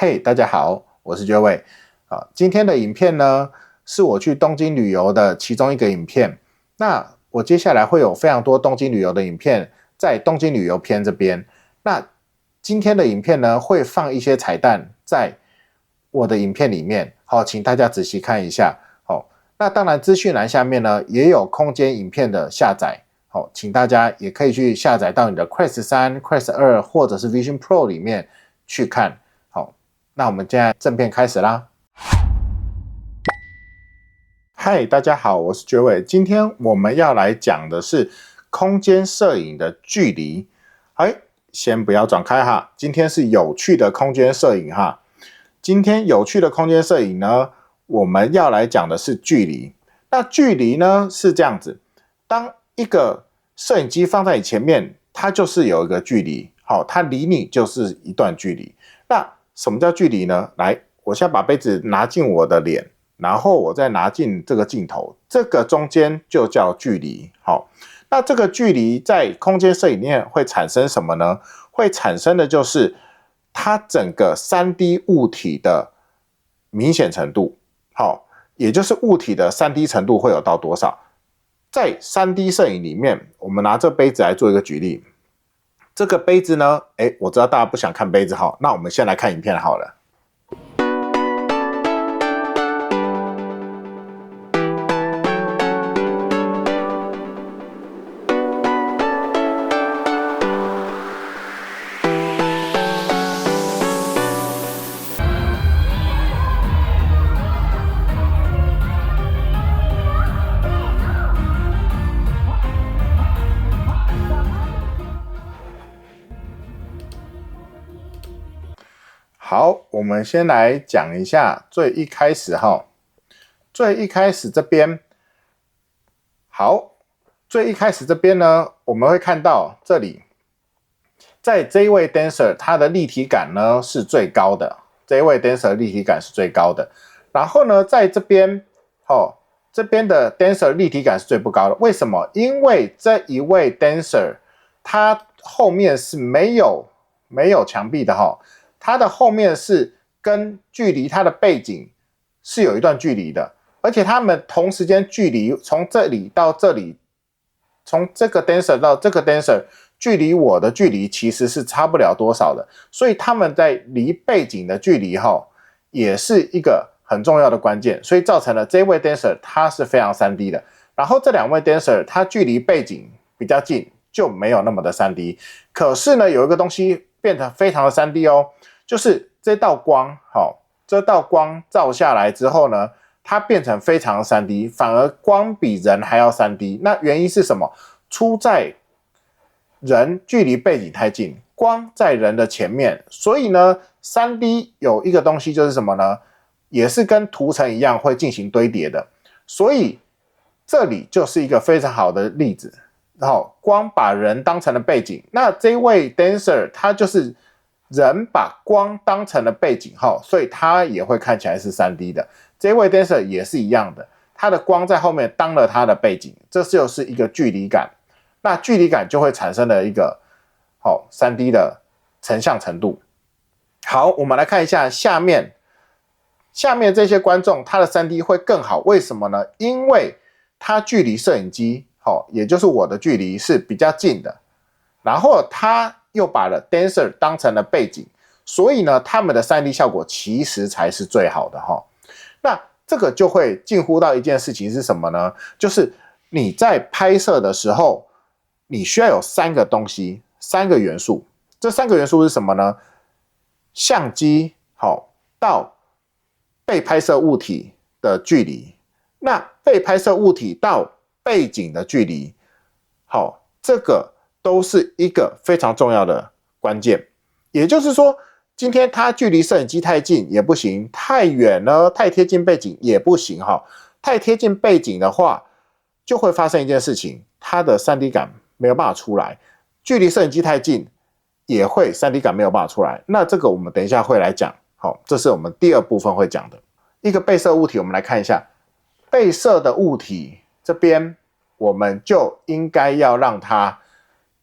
嘿，大家好，我是 Joey。今天的影片呢，是我去东京旅游的其中一个影片。那我接下来会有非常多东京旅游的影片，在东京旅游篇这边。那今天的影片呢，会放一些彩蛋在我的影片里面，好，请大家仔细看一下。好，那当然资讯栏下面呢，也有空间影片的下载。好，请大家也可以去下载到你的 Quest 3、Quest 2或者是 Vision Pro 里面去看。好，那我们现在正片开始啦。嗨，大家好，我是Joey。今天我们要来讲的是空间摄影的距离。先不要转开哈，今天是有趣的空间摄影哈。今天有趣的空间摄影呢，我们要来讲的是距离。那距离呢是这样子，当一个摄影机放在你前面，它就是有一个距离，好，它离你就是一段距离。那什么叫距离呢？来，我现在把杯子拿进我的脸，然后我再拿进这个镜头，这个中间就叫距离。好，那这个距离在空间摄影里面会产生什么呢？会产生的就是它整个 3D 物体的明显程度。好，也就是物体的 3D 程度会有到多少。在 3D 摄影里面，我们拿这杯子来做一个举例。这个杯子呢，我知道大家不想看杯子哈，那我们先来看影片好了。好，我们先来讲一下最一开始哈，最一开始这边，好，最一开始这边呢，我们会看到这里，在这一位 dancer 他的立体感呢是最高的，这一位 dancer 的立体感是最高的。然后呢，在这边，这边的 dancer 立体感是最不高的。为什么？因为这一位 dancer 他后面是没有墙壁的哈。它的后面是跟距离它的背景是有一段距离的，而且他们同时间距离从这里到这里，从这个 dancer 到这个 dancer， 距离我的距离其实是差不了多少的，所以他们在离背景的距离也是一个很重要的关键，所以造成了这位 dancer 他是非常 3D 的，然后这两位 dancer 他距离背景比较近，就没有那么的 3D。可是呢，有一个东西变得非常的 3D 哦。就是这道光，这道光照下来之后呢，它变成非常 3D， 反而光比人还要 3D。那原因是什么？出在人距离背景太近，光在人的前面，所以呢 3D 有一个东西就是什么呢？也是跟图层一样会进行堆叠的，所以这里就是一个非常好的例子。光把人当成了背景，那这位 dancer 他就是人把光当成了背景，所以它也会看起来是 3D 的。这位 dancer 也是一样的，它的光在后面当了它的背景，这就是一个距离感。那距离感就会产生了一个3D 的成像程度。好，我们来看一下下面这些观众，他的 3D 会更好，为什么呢？因为他距离摄影机，也就是我的距离是比较近的，然后他又把了 dancer 当成了背景，所以呢，他们的 3D 效果其实才是最好的哈。那这个就会近乎到一件事情是什么呢？就是你在拍摄的时候，你需要有3个东西，3个元素。这3个元素是什么呢？相机到被拍摄物体的距离，那被拍摄物体到背景的距离，这个都是一个非常重要的关键。也就是说，今天它距离摄影机太近也不行，太远了，太贴近背景也不行太贴近背景的话，就会发生一件事情，它的 3D 感没有办法出来。距离摄影机太近也会 3D 感没有办法出来。那这个我们等一下会来讲，这是我们第二部分会讲的。一个被摄物体，我们来看一下被摄的物体这边，我们就应该要让它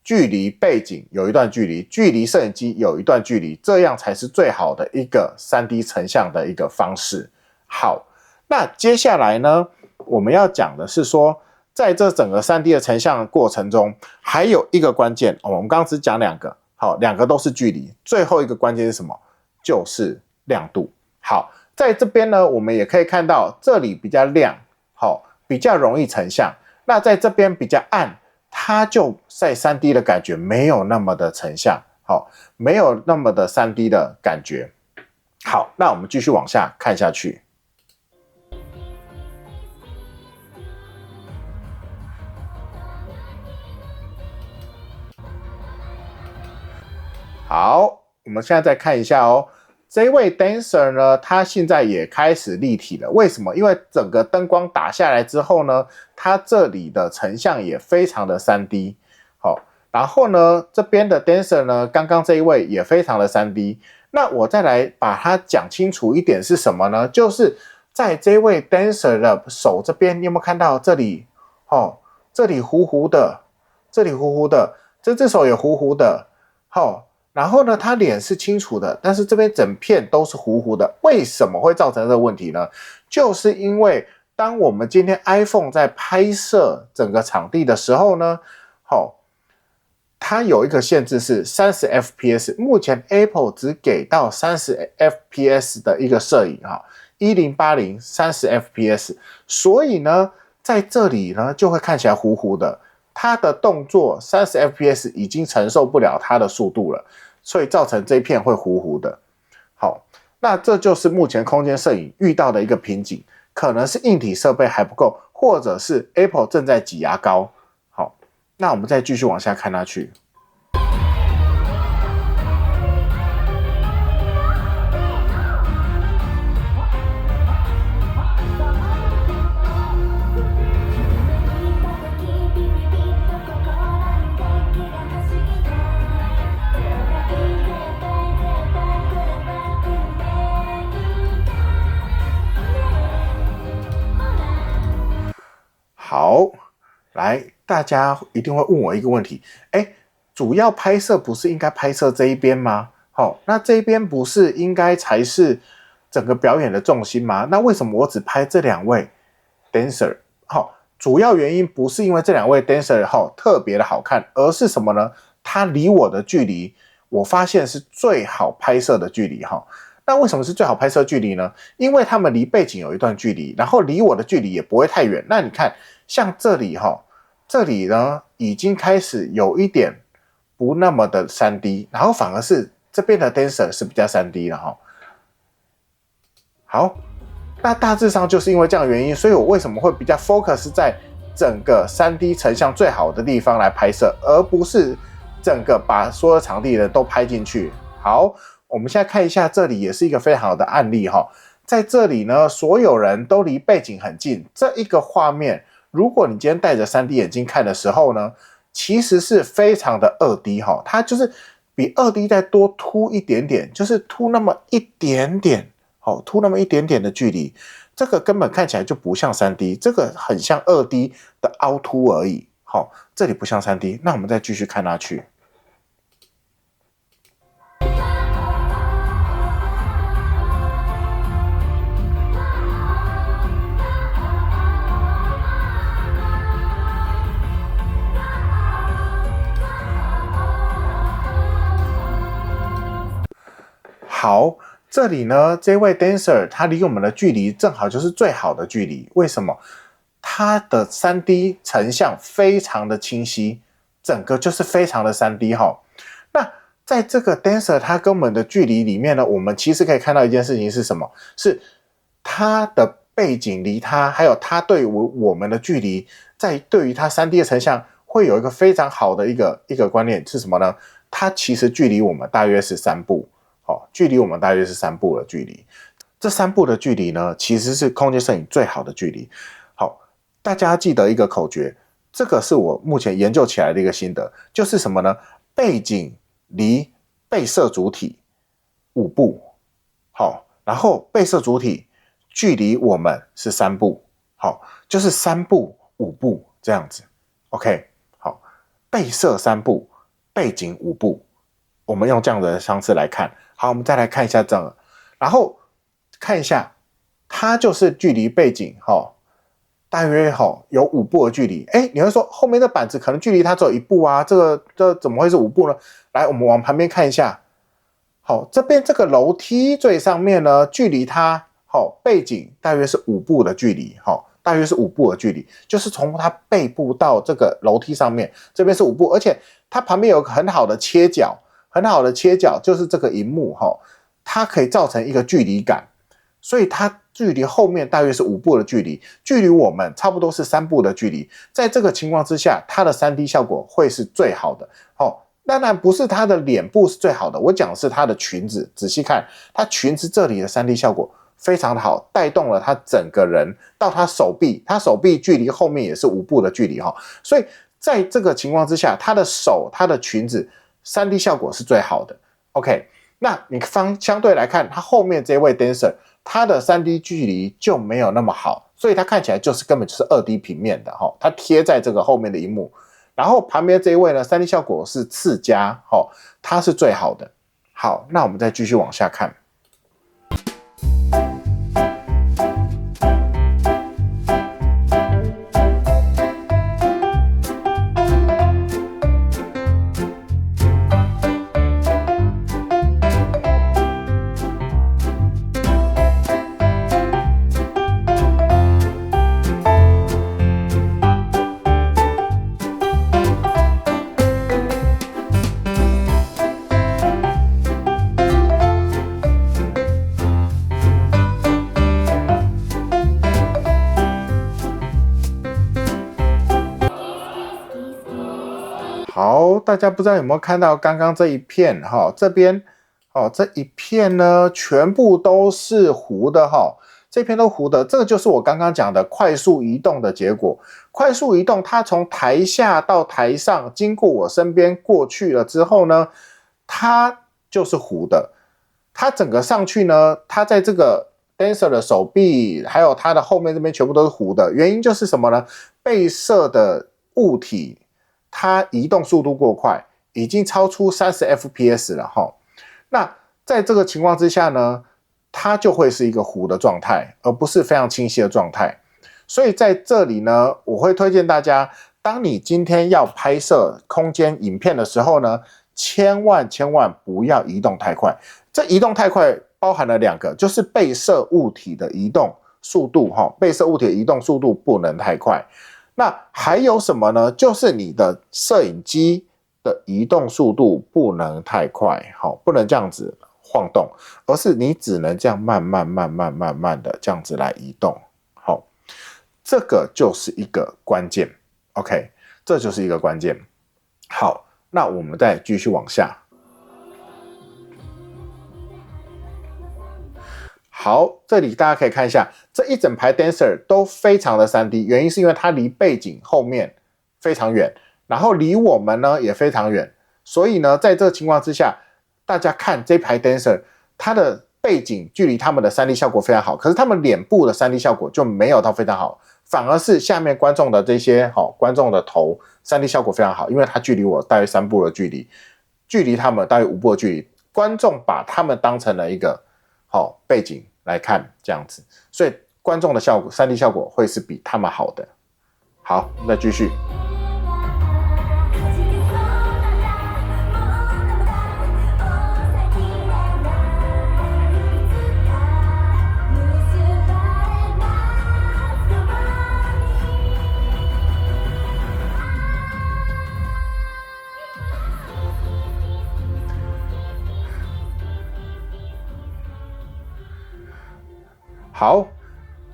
距离背景有一段距离，距离摄影机有一段距离，这样才是最好的一个 3D 成像的一个方式。好，那接下来呢，我们要讲的是说，在这整个 3D 的成像过程中，还有一个关键，我们刚刚只讲2个，好，2个都是距离，最后一个关键是什么？就是亮度。好，在这边呢，我们也可以看到这里比较亮，好，比较容易成像。那在这边比较暗，它就在 3D 的感觉没有那么的成像，好，没有那么的 3D 的感觉。好，那我们继续往下看下去。好，我们现在再看一下哦。这位 dancer 呢，他现在也开始立体了。为什么？因为整个灯光打下来之后呢，它这里的成像也非常的 3D。好，然后呢，这边的 dancer 呢，刚刚这一位也非常的 3D。那我再来把它讲清楚一点是什么呢？就是在这位 dancer 的手这边，你有没有看到这里？哦，这里糊糊的，这里糊糊的，这只手也糊糊的。好。然后呢，他脸是清楚的，但是这边整片都是糊糊的。为什么会造成这个问题呢？就是因为当我们今天 iPhone 在拍摄整个场地的时候呢，它有一个限制是30 fps， 目前 Apple 只给到30 fps 的一个摄影1080 30 fps， 所以呢，在这里呢就会看起来糊糊的。它的动作30 fps 已经承受不了它的速度了。所以造成这一片会糊糊的。好，那这就是目前空间摄影遇到的一个瓶颈，可能是硬体设备还不够，或者是 Apple 正在挤牙膏。好，那我们再继续往下看下去。好，来，大家一定会问我一个问题，主要拍摄不是应该拍摄这一边吗？好，那这一边不是应该才是整个表演的重心吗？那为什么我只拍这2位 dancer？ 好，主要原因不是因为这2位 dancer 特别的好看，而是什么呢？它离我的距离，我发现是最好拍摄的距离那为什么是最好拍摄距离呢？因为他们离背景有一段距离，然后离我的距离也不会太远。那你看，像这里这里呢已经开始有一点不那么的 3D， 然后反而是这边的 dancer 是比较 3D 的好，那大致上就是因为这样的原因，所以我为什么会比较 focus 在整个 3D 成像最好的地方来拍摄，而不是整个把所有场地的都拍进去。好，我们现在看一下，这里也是一个非常好的案例在这里呢，所有人都离背景很近，这一个画面，如果你今天戴着 3D 眼镜看的时候呢，其实是非常的2D它就是比2D 再多凸一点点，就是凸那么一点点，凸那么一点点的距离，这个根本看起来就不像 3D， 这个很像2D 的凹凸而已。这里不像 3D， 那我们再继续看下去。好，这里呢，这位 dancer 他离我们的距离正好就是最好的距离。为什么？它的 3D 成像非常的清晰，整个就是非常的 3D 那在这个 dancer 他跟我们的距离里面呢，我们其实可以看到一件事情是什么？是他的背景离他，还有他对我们的距离，在对于他 3D 的成像会有一个非常好的一个观念是什么呢？它其实距离我们大约是3步。距离我们大约是3步的距离，这3步的距离呢，其实是空间摄影最好的距离。好，大家记得一个口诀，这个是我目前研究起来的一个心得，就是什么呢？背景离被摄主体5步，然后被摄主体距离我们是3步，就是3步5步这样子。OK， 好，被摄3步，背景5步，我们用这样的方式来看。好，我们再来看一下这个，然后看一下，它就是距离背景大约有5步的距离。你会说后面的板子可能距离它只有1步啊，这怎么会是5步呢？来，我们往旁边看一下。好，这边这个楼梯最上面呢，距离它背景大约是5步的距离。大约是5步的距离，就是从它背部到这个楼梯上面，这边是5步，而且它旁边有个很好的切角，就是这个萤幕它可以造成一个距离感，所以它距离后面大约是5步的距离，距离我们差不多是3步的距离。在这个情况之下，它的 3D 效果会是最好的。当然不是它的脸部是最好的，我讲的是它的裙子。仔细看，它裙子这里的 3D 效果非常的好，带动了他整个人到他手臂距离后面也是5步的距离所以在这个情况之下，他的手、他的裙子 3D 效果是最好的。OK， 那你相对来看，他后面这位 dancer， 他的 3D 距离就没有那么好，所以他看起来根本就是 2D 平面的他贴在这个后面的萤幕，然后旁边这一位呢 3D 效果是次佳它是最好的。好，那我们再继续往下看。好，大家不知道有没有看到刚刚这一片这边这一片呢全部都是糊的这片都糊的，这个就是我刚刚讲的快速移动的结果。快速移动，它从台下到台上，经过我身边过去了之后呢，它就是糊的。它整个上去呢，它在这个 dancer 的手臂还有它的后面这边全部都是糊的，原因就是什么呢？被摄的物体它移动速度过快，已经超出30 fps 了那在这个情况之下呢，它就会是一个糊的状态，而不是非常清晰的状态。所以在这里呢，我会推荐大家，当你今天要拍摄空间影片的时候呢，千万不要移动太快。这移动太快包含了2个，就是被摄物体的移动速度被摄物体的移动速度不能太快。那还有什么呢？就是你的摄影机的移动速度不能太快，不能这样子晃动，而是你只能这样慢慢的这样子来移动。这个就是一个关键 ，OK， 这就是一个关键。好，那我们再继续往下。好，这里大家可以看一下，这一整排 dancer 都非常的 3D， 原因是因为它离背景后面非常远，然后离我们呢也非常远，所以呢，在这个情况之下，大家看这排 dancer， 它的背景距离他们的 3D 效果非常好，可是他们脸部的 3D 效果就没有到非常好，反而是下面观众的这些观众的头 3D 效果非常好，因为它距离我大约3步的距离，距离他们大约5步的距离，观众把他们当成了一个背景来看这样子，所以观众的效果 3D 效果会是比他们好的。好，那继续。好，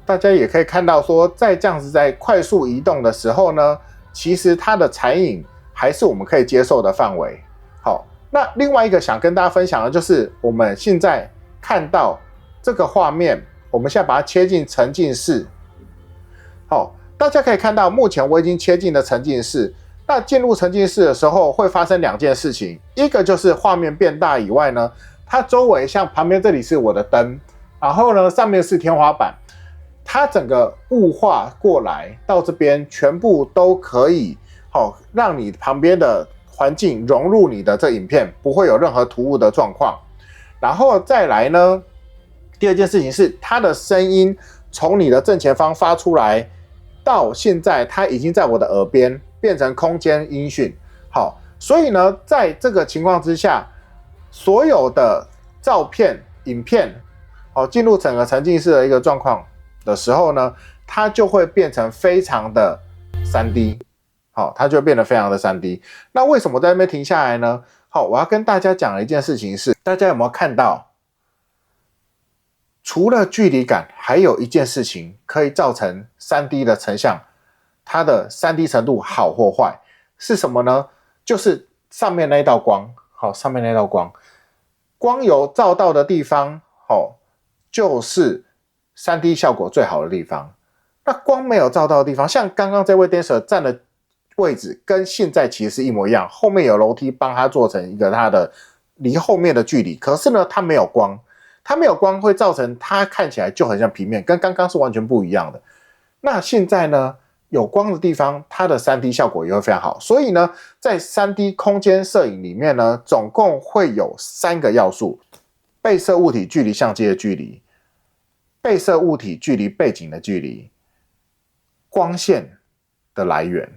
大家也可以看到说，在这样子在快速移动的时候呢，其实它的残影还是我们可以接受的范围。好，那另外一个想跟大家分享的就是我们现在看到这个画面，我们现在把它切进沉浸式。好，大家可以看到目前我已经切进了沉浸式。那进入沉浸式的时候会发生2件事情，一个就是画面变大以外呢，它周围像旁边这里是我的灯，然后呢上面是天花板，它整个雾化过来到这边全部都可以让你旁边的环境融入你的这影片，不会有任何突兀的状况。然后再来呢，第二件事情是它的声音从你的正前方发出来，到现在它已经在我的耳边变成空间音讯。好，所以呢，在这个情况之下，所有的照片、影片，进入整个沉浸式的一个状况的时候呢，它就会变成非常的 3D， 它就会变得非常的 3D。那为什么在那边停下来呢？我要跟大家讲的一件事情是，大家有没有看到，除了距离感，还有一件事情可以造成 3D 的成像，它的 3D 程度好或坏是什么呢？就是上面那一道光，上面那道光，光有照到的地方，就是 3D 效果最好的地方。那光没有照到的地方，像刚刚这位 dancer 站的位置跟现在其实是一模一样，后面有楼梯帮他做成一个他的离后面的距离，可是呢，它没有光，它没有光会造成它看起来就很像平面，跟刚刚是完全不一样的。那现在呢，有光的地方，它的 3D 效果也会非常好。所以呢，在 3D 空间摄影里面呢，总共会有3个要素：被摄物体距离相机的距离，被摄物体距离背景的距离，光线的来源。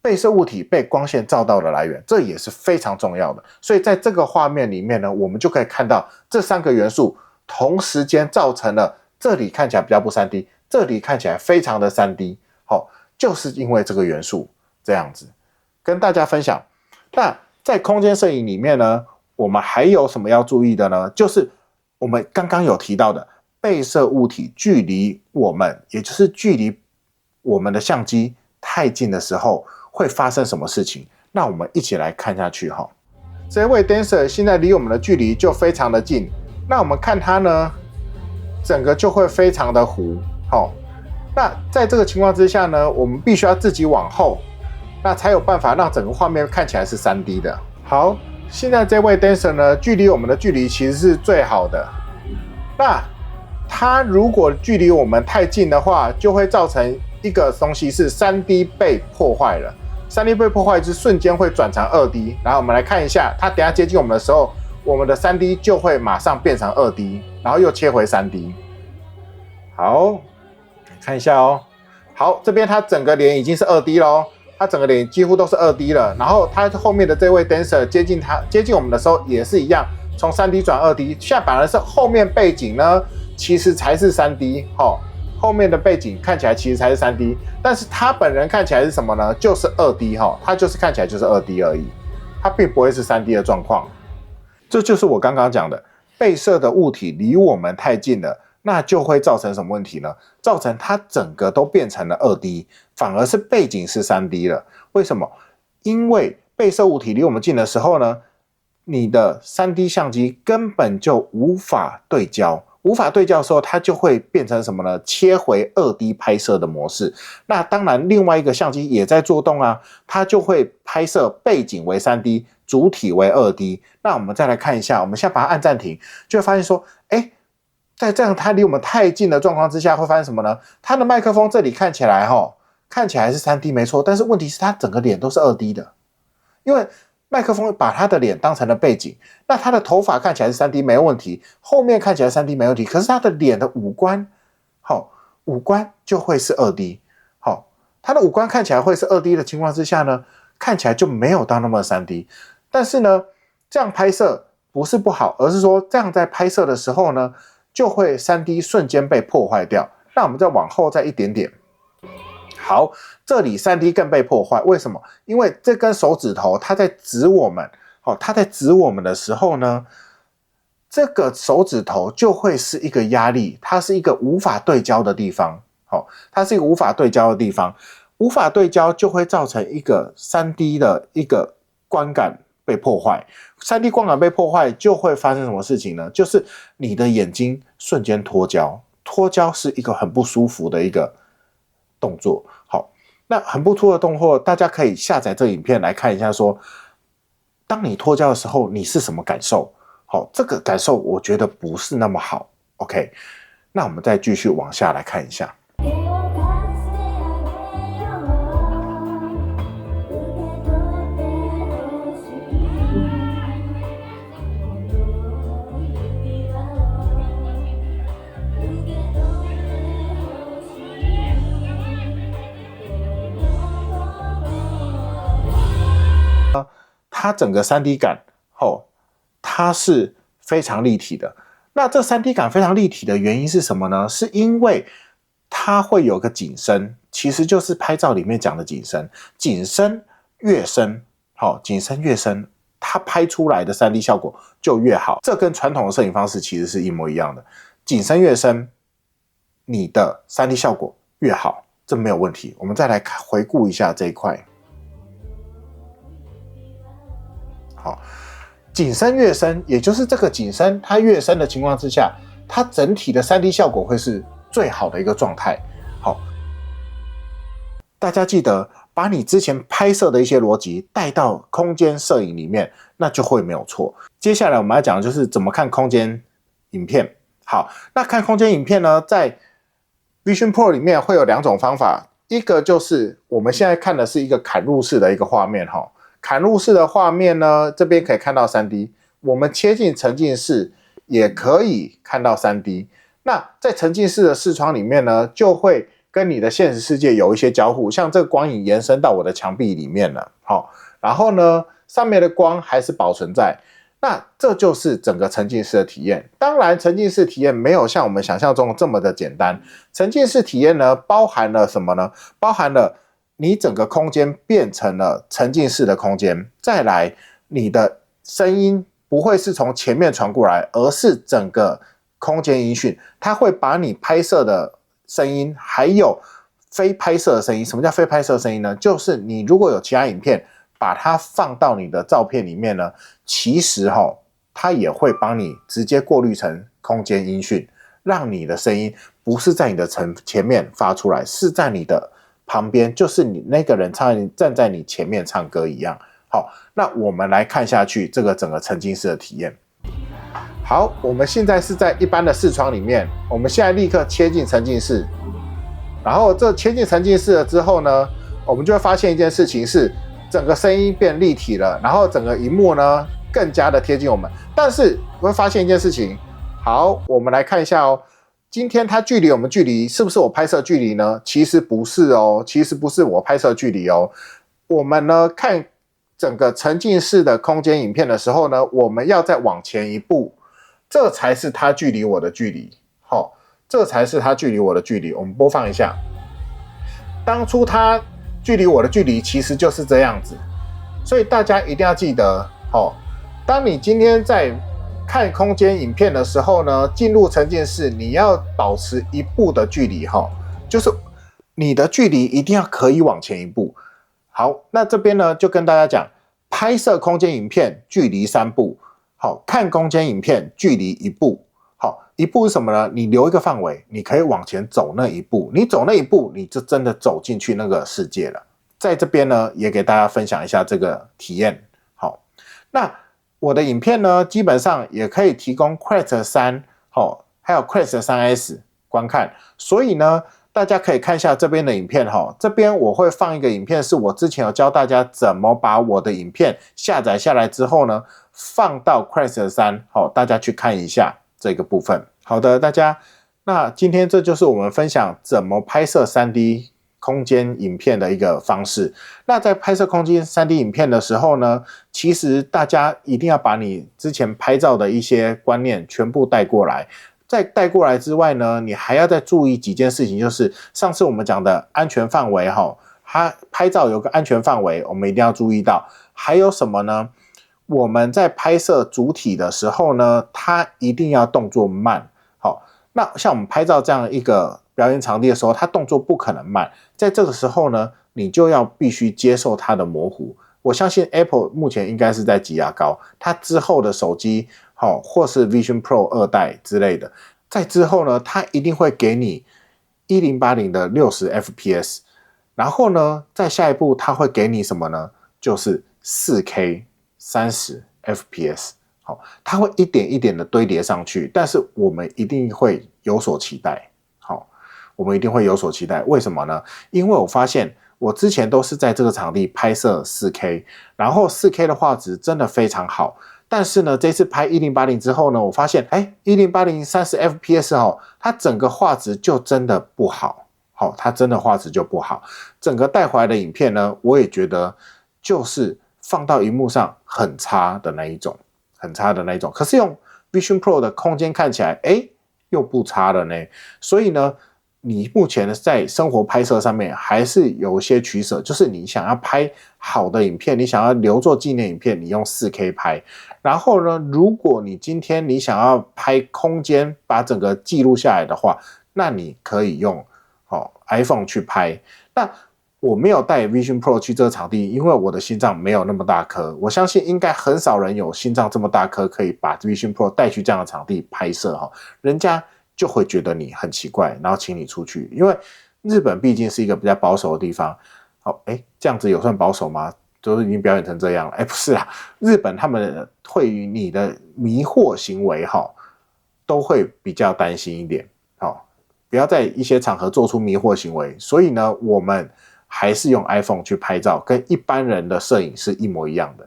被摄物体被光线照到的来源，这也是非常重要的。所以在这个画面里面呢，我们就可以看到这3个元素同时间造成了这里看起来比较不 3D， 这里看起来非常的 3D， 就是因为这个元素这样子跟大家分享。那在空间摄影里面呢，我们还有什么要注意的呢？就是我们刚刚有提到的被摄物体距离我们，也就是距离我们的相机太近的时候会发生什么事情。那我们一起来看下去。这位 dancer 现在离我们的距离就非常的近，那我们看他呢，整个就会非常的糊。那在这个情况之下呢，我们必须要自己往后，那才有办法让整个画面看起来是 3D 的。好，现在这位 dancer 呢，距离我们的距离其实是最好的。那他如果距离我们太近的话，就会造成一个东西是 3D 被破坏了。3D 被破坏是瞬间会转成 2D， 然后我们来看一下，它等一下接近我们的时候，我们的 3D 就会马上变成 2D， 然后又切回 3D。 好，看一下哦。好，这边它整个脸已经是 2D 咯，它整个脸几乎都是 2D 了。然后它后面的这位 dancer 接近我们的时候也是一样，从 3D 转 2D。 现在反而是后面背景呢，其实才是 3D。后面的背景看起来其实才是 3D， 但是他本人看起来是什么呢？就是 2D， 他就是看起来就是 2D 而已，它并不会是 3D 的状况。这就是我刚刚讲的，被摄的物体离我们太近了，那就会造成什么问题呢？造成它整个都变成了 2D， 反而是背景是 3D 了。为什么？因为被摄物体离我们近的时候呢，你的 3D 相机根本就无法对焦。无法对焦的时候，它就会变成什么呢？切回 2D 拍摄的模式。那当然另外一个相机也在做动啊，它就会拍摄背景为 3D， 主体为 2D。 那我们再来看一下，我们现在把它按暂停，就会发现说，在这样它离我们太近的状况之下，会发生什么呢？它的麦克风这里看起来是 3D 没错，但是问题是它整个脸都是 2D 的，因为麦克风把他的脸当成了背景，那他的头发看起来是 3D 没问题，后面看起来 3D 没问题，可是他的脸的五官就会是 2D。 他的五官看起来会是 2D 的情况之下呢，看起来就没有到那么 3D。 但是呢，这样拍摄不是不好，而是说这样在拍摄的时候呢，就会 3D 瞬间被破坏掉。那我们再往后再一点点。好，这里 3D 更被破坏，为什么？因为这根手指头它在指我们，它在指我们的时候呢，这个手指头就会是一个压力，它是一个无法对焦的地方。它是一个无法对焦的地方，无法对焦就会造成一个 3D 的一个观感被破坏。3D 观感被破坏就会发生什么事情呢？就是你的眼睛瞬间脱焦，脱焦是一个很不舒服的一个动作。好，那很不错的动作，大家可以下载这个影片来看一下说，当你脱焦的时候你是什么感受。好，这个感受我觉得不是那么好。 OK， 那我们再继续往下来看一下。它整个 3D 感它是非常立体的。那这 3D 感非常立体的原因是什么呢？是因为它会有个景深，其实就是拍照里面讲的景深，景深越深，景深越深，它拍出来的 3D 效果就越好。这跟传统的摄影方式其实是一模一样的，景深越深，你的 3D 效果越好，这没有问题。我们再来回顾一下这一块。好，景深越深，也就是这个景深它越深的情况之下，它整体的 3D 效果会是最好的一个状态。好，大家记得把你之前拍摄的一些逻辑带到空间摄影里面，那就会没有错。接下来我们要讲的就是怎么看空间影片。好，那看空间影片呢，在 Vision Pro 里面会有2种方法，一个就是我们现在看的是一个砍入式的一个画面。砍入式的画面呢，这边可以看到 3D， 我们切进沉浸式也可以看到 3D。 那在沉浸式的视窗里面呢，就会跟你的现实世界有一些交互，像这个光影延伸到我的墙壁里面了，然后呢上面的光还是保存在，那这就是整个沉浸式的体验。当然沉浸式体验没有像我们想象中这么的简单，沉浸式体验呢包含了什么呢？包含了你整个空间变成了沉浸式的空间，再来你的声音不会是从前面传过来，而是整个空间音讯，它会把你拍摄的声音还有非拍摄的声音。什么叫非拍摄的声音呢？就是你如果有其他影片把它放到你的照片里面呢，其实它也会帮你直接过滤成空间音讯，让你的声音不是在你的前面发出来，是在你的旁边，就是你那个人站在你前面唱歌一样。好，那我们来看下去这个整个沉浸式的体验。好，我们现在是在一般的视窗里面，我们现在立刻切进沉浸式，然后这切进沉浸式了之后呢，我们就会发现一件事情是，整个声音变立体了，然后整个萤幕呢更加的贴近我们。但是我会发现一件事情，好，我们来看一下今天它距离我们距离是不是我拍摄距离呢？其实不是其实不是我拍摄距离我们呢看整个沉浸式的空间影片的时候呢，我们要再往前一步，这才是它距离我的距离。这才是它距离我的距离。我们播放一下，当初它距离我的距离其实就是这样子，所以大家一定要记得当你今天在看空间影片的时候呢，进入沉浸式，你要保持一步的距离就是你的距离一定要可以往前一步。好，那这边呢就跟大家讲，拍摄空间影片距离3步，看空间影片距离1步。一步是什么呢？你留一个范围，你可以往前走那一步，你走那一步，你就真的走进去那个世界了。在这边呢，也给大家分享一下这个体验。好，那我的影片呢，基本上也可以提供 Quest 3，还有 Quest 3S 观看。所以呢，大家可以看一下这边的影片这边我会放一个影片，是我之前有教大家怎么把我的影片下载下来之后呢，放到 Quest 3，大家去看一下这个部分。好的，大家，那今天这就是我们分享怎么拍摄 3D 空间影片的一个方式。那在拍摄空间 3D 影片的时候呢，其实大家一定要把你之前拍照的一些观念全部带过来。在带过来之外呢，你还要再注意几件事情，就是上次我们讲的安全范围它拍照有个安全范围，我们一定要注意到。还有什么呢？我们在拍摄主体的时候呢，它一定要动作慢。那像我们拍照这样一个表演场地的时候，它动作不可能慢，在这个时候呢，你就要必须接受它的模糊。我相信 Apple 目前应该是在挤牙膏，它之后的手机或是 Vision Pro 2代之类的，在之后呢，它一定会给你1080的60 FPS， 然后呢，在下一步它会给你什么呢？就是 4K 30 FPS。它会一点一点的堆叠上去，但是我们一定会有所期待。我们一定会有所期待。为什么呢？因为我发现我之前都是在这个场地拍摄 4K， 然后 4K 的画质真的非常好。但是呢，这次拍1080之后呢，我发现1080 30 FPS 它整个画质就真的不好。它真的画质就不好。整个带回来的影片呢，我也觉得就是放到荧幕上很差的那一种，可是用 Vision Pro 的空间看起来，又不差了呢。所以呢，你目前在生活拍摄上面还是有一些取舍，就是你想要拍好的影片，你想要留作纪念影片，你用 4K 拍。然后呢，如果你今天你想要拍空间，把整个记录下来的话，那你可以用iPhone 去拍。那我没有带 Vision Pro 去这个场地，因为我的心脏没有那么大颗。我相信应该很少人有心脏这么大颗，可以把 Vision Pro 带去这样的场地拍摄人家就会觉得你很奇怪，然后请你出去。因为日本毕竟是一个比较保守的地方。这样子有算保守吗？都已经表演成这样了。不是啊，日本他们会与你的迷惑行为都会比较担心一点。不要在一些场合做出迷惑行为。所以呢，我们还是用 iPhone 去拍照，跟一般人的摄影是一模一样的。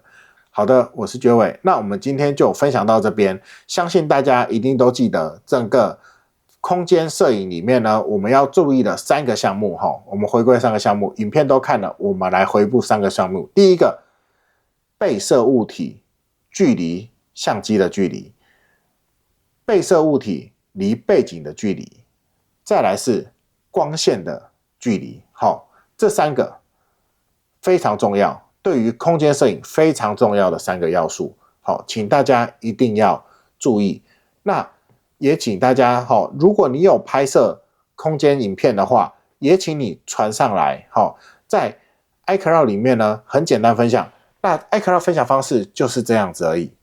好的，我是觉伟，那我们今天就分享到这边。相信大家一定都记得整个空间摄影里面呢，我们要注意的3个项目我们回归3个项目，影片都看了，我们来回顾3个项目。第一个，被摄物体距离相机的距离，被摄物体离背景的距离，再来是光线的距离。这3个非常重要，对于空间摄影非常重要的3个要素。请大家一定要注意。那也请大家如果你有拍摄空间影片的话，也请你传上来。在 iCloud 里面呢，很简单分享。那 iCloud 分享方式就是这样子而已。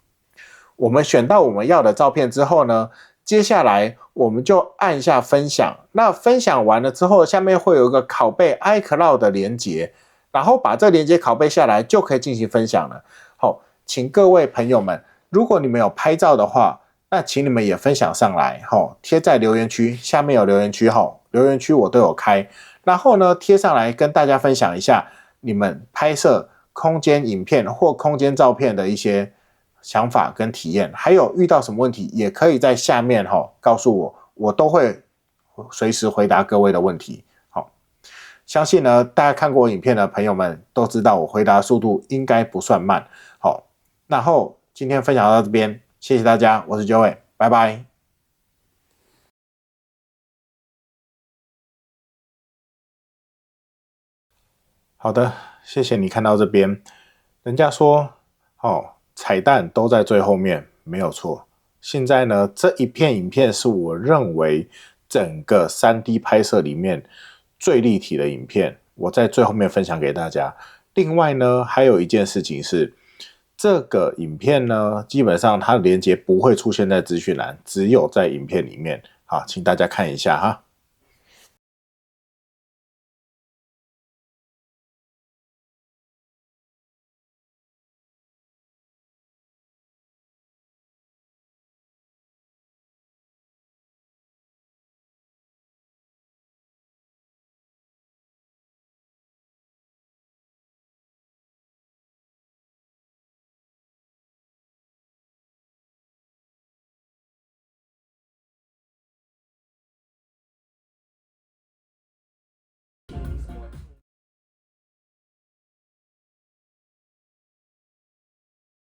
我们选到我们要的照片之后呢，接下来我们就按下分享。那分享完了之后，下面会有一个拷贝 iCloud 的连结，然后把这连结拷贝下来，就可以进行分享了。请各位朋友们，如果你们有拍照的话，那请你们也分享上来，贴在留言区，下面有留言区，留言区我都有开。然后呢，贴上来跟大家分享一下你们拍摄空间影片或空间照片的一些想法跟体验，还有遇到什么问题，也可以在下面告诉我，我都会随时回答各位的问题。相信呢，大家看过影片的朋友们都知道，我回答速度应该不算慢。然后今天分享到这边，谢谢大家，我是九伟，拜拜。好的，谢谢你看到这边。人家说彩蛋都在最后面，没有错。现在呢，这一片影片是我认为整个 3D 拍摄里面最立体的影片，我在最后面分享给大家。另外呢，还有一件事情是，这个影片呢，基本上它的连结不会出现在资讯栏，只有在影片里面。好，请大家看一下哈。